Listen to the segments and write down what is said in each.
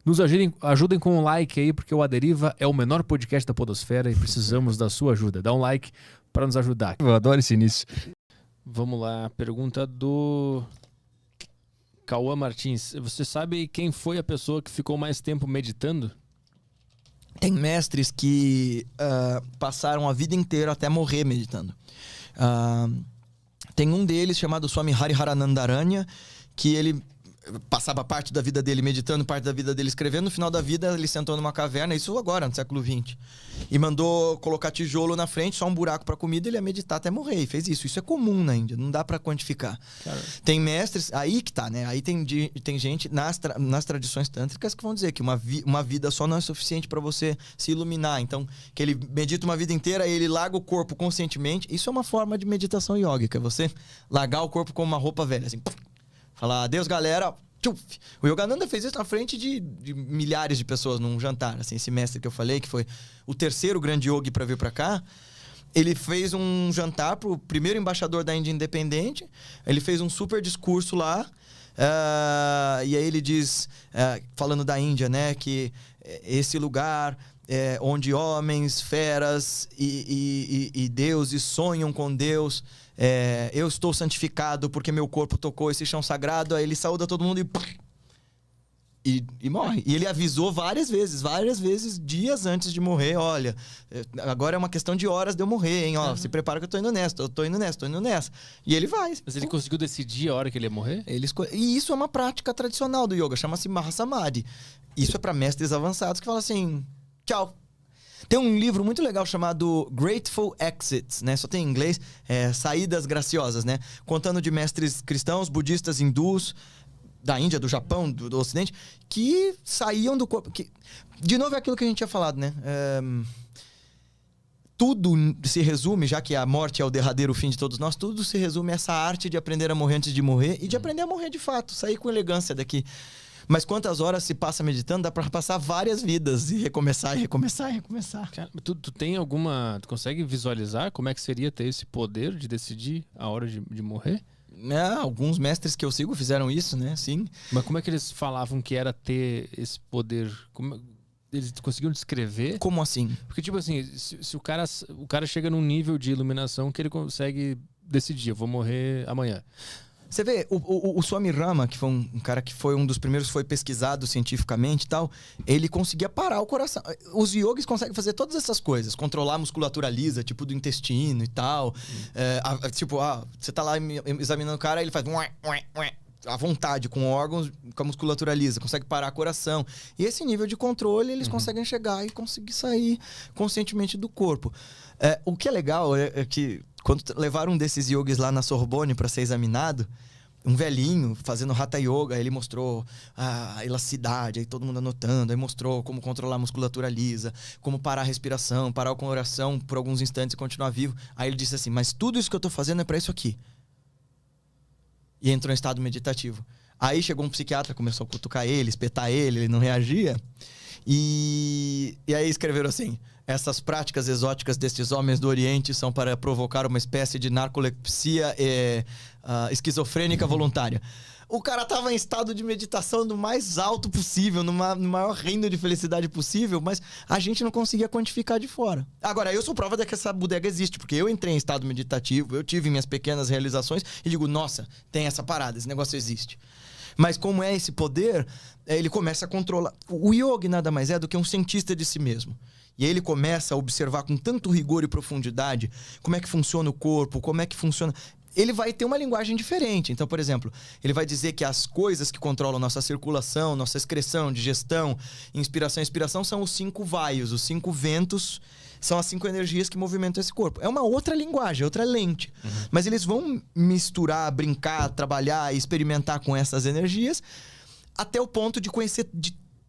Nos ajudem com um like aí, porque o A Deriva é o menor podcast da podosfera e precisamos da sua ajuda. Dá um like para nos ajudar. Eu adoro esse início. Vamos lá, pergunta do Cauã Martins. Você sabe quem foi a pessoa que ficou mais tempo meditando? Tem mestres que passaram a vida inteira até morrer meditando. Tem um deles chamado Swami Hariharanandaranya, que ele passava parte da vida dele meditando, parte da vida dele escrevendo. No final da vida, ele sentou numa caverna, isso agora, no século XX, e mandou colocar tijolo na frente, só um buraco para comida, ele ia meditar até morrer. E fez isso. Isso é comum na Índia, não dá para quantificar. Cara. Tem mestres, aí que tá, né? Aí tem gente nas tradições tântricas que vão dizer que uma vida só não é suficiente para você se iluminar. Então, que ele medita uma vida inteira e ele larga o corpo conscientemente. Isso é uma forma de meditação iógica, você largar o corpo como uma roupa velha, assim. Falar, adeus, galera. Tchuf. O Yogananda fez isso na frente de milhares de pessoas num jantar. Assim, esse mestre que eu falei, que foi o terceiro grande yogi para vir para cá, ele fez um jantar pro primeiro embaixador da Índia independente. Ele fez um super discurso lá. E aí ele diz, falando da Índia, né, que esse lugar onde homens, feras e deuses sonham com Deus. Eu estou santificado porque meu corpo tocou esse chão sagrado. Aí ele saúda todo mundo e morre. E ele avisou várias vezes, dias antes de morrer. Olha, agora é uma questão de horas de eu morrer, hein? Ó, se prepara que eu tô indo nessa. E ele vai. Mas ele conseguiu decidir a hora que ele ia morrer? E isso é uma prática tradicional do yoga, chama-se Mahasamadhi. Isso é para mestres avançados que falam assim, tchau. Tem um livro muito legal chamado Grateful Exits, né? Só tem em inglês, Saídas Graciosas, né? Contando de mestres cristãos, budistas, hindus, da Índia, do Japão, do Ocidente, que saíam do corpo. De novo é aquilo que a gente tinha falado, né? Tudo se resume, já que a morte é o derradeiro fim de todos nós, tudo se resume a essa arte de aprender a morrer antes de morrer e de aprender a morrer de fato, sair com elegância daqui. Mas quantas horas se passa meditando, dá pra passar várias vidas e recomeçar. Cara, tu tem alguma... Tu consegue visualizar como é que seria ter esse poder de decidir a hora de morrer? Alguns mestres que eu sigo fizeram isso, né? Sim. Mas como é que eles falavam que era ter esse poder? Eles conseguiam descrever? Como assim? Porque, tipo assim, se o cara chega num nível de iluminação que ele consegue decidir, eu vou morrer amanhã. Você vê, o Swami Rama, que foi um cara que foi um dos primeiros que foi pesquisado cientificamente e tal, ele conseguia parar o coração. Os yogis conseguem fazer todas essas coisas, controlar a musculatura lisa, tipo do intestino e tal. Você tá lá examinando o cara, ele faz à vontade, com órgãos, com a musculatura lisa, consegue parar o coração. E esse nível de controle, eles conseguem chegar e conseguir sair conscientemente do corpo. O que é legal é que quando levaram um desses yogis lá na Sorbonne para ser examinado, um velhinho fazendo Hatha Yoga, ele mostrou a elasticidade, aí todo mundo anotando, aí mostrou como controlar a musculatura lisa, como parar a respiração, parar o coração por alguns instantes e continuar vivo. Aí ele disse assim, mas tudo isso que eu tô fazendo é para isso aqui. E entrou em estado meditativo. Aí chegou um psiquiatra, começou a cutucar ele, espetar ele não reagia. E aí escreveram assim, essas práticas exóticas destes homens do Oriente são para provocar uma espécie de narcolepsia esquizofrênica voluntária. O cara tava em estado de meditação do mais alto possível, no maior reino de felicidade possível, mas a gente não conseguia quantificar de fora. Agora, eu sou prova de que essa bodega existe, porque eu entrei em estado meditativo, eu tive minhas pequenas realizações e digo, nossa, tem essa parada, esse negócio existe. Mas como é esse poder, ele começa a controlar. O yogi nada mais é do que um cientista de si mesmo. E aí ele começa a observar com tanto rigor e profundidade como é que funciona o corpo, como é que funciona... Ele vai ter uma linguagem diferente. Então, por exemplo, ele vai dizer que as coisas que controlam nossa circulação, nossa excreção, digestão, inspiração e expiração são os 5 vaios, os 5 ventos, são as 5 energias que movimentam esse corpo. É uma outra linguagem, outra lente. Mas eles vão misturar, brincar, trabalhar e experimentar com essas energias até o ponto de conhecer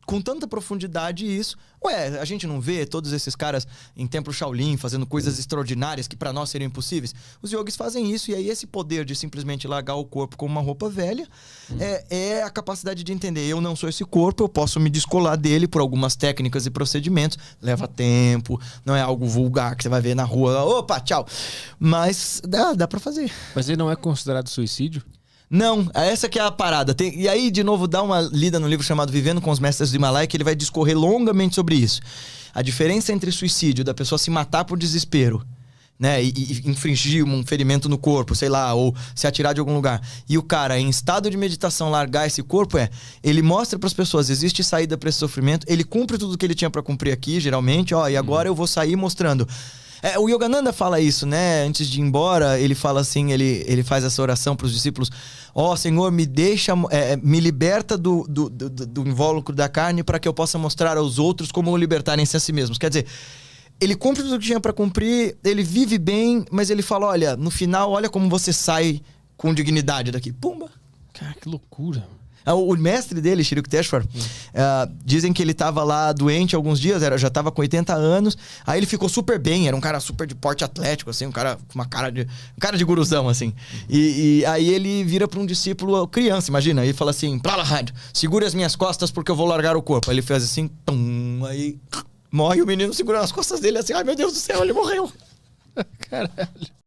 com tanta profundidade isso. A gente não vê todos esses caras em templo Shaolin fazendo coisas extraordinárias que pra nós seriam impossíveis? Os yogis fazem isso, e aí esse poder de simplesmente largar o corpo como uma roupa velha é a capacidade de entender, eu não sou esse corpo, eu posso me descolar dele por algumas técnicas e procedimentos. Leva tempo, não é algo vulgar que você vai ver na rua, opa, tchau. Mas dá pra fazer. Mas ele não é considerado suicídio? Não, essa que é a parada. E aí, de novo, dá uma lida no livro chamado Vivendo com os Mestres do Himalaia, que ele vai discorrer longamente sobre isso. A diferença entre suicídio, da pessoa se matar por desespero, né, e infringir um ferimento no corpo, sei lá, ou se atirar de algum lugar, e o cara, em estado de meditação, largar esse corpo, ele mostra para as pessoas, existe saída para esse sofrimento, ele cumpre tudo que ele tinha para cumprir aqui, geralmente, e agora eu vou sair mostrando. O Yogananda fala isso, né? Antes de ir embora, ele fala assim, ele faz essa oração para os discípulos: Senhor, me deixa, me liberta do invólucro da carne para que eu possa mostrar aos outros como libertarem-se a si mesmos. Quer dizer, ele cumpre tudo que tinha para cumprir, ele vive bem, mas ele fala, olha, no final, olha como você sai com dignidade daqui. Pumba! Cara, que loucura. O mestre dele, Shri Yukteswar, dizem que ele tava lá doente alguns dias, já tava com 80 anos, aí ele ficou super bem, era um cara super de porte atlético, assim, um cara com uma cara de guruzão, assim. E aí ele vira para um discípulo criança, imagina, e fala assim, Prahlad, segure as minhas costas porque eu vou largar o corpo. Aí ele fez assim, aí morre o menino segurando as costas dele, assim, ai meu Deus do céu, ele morreu. Caralho.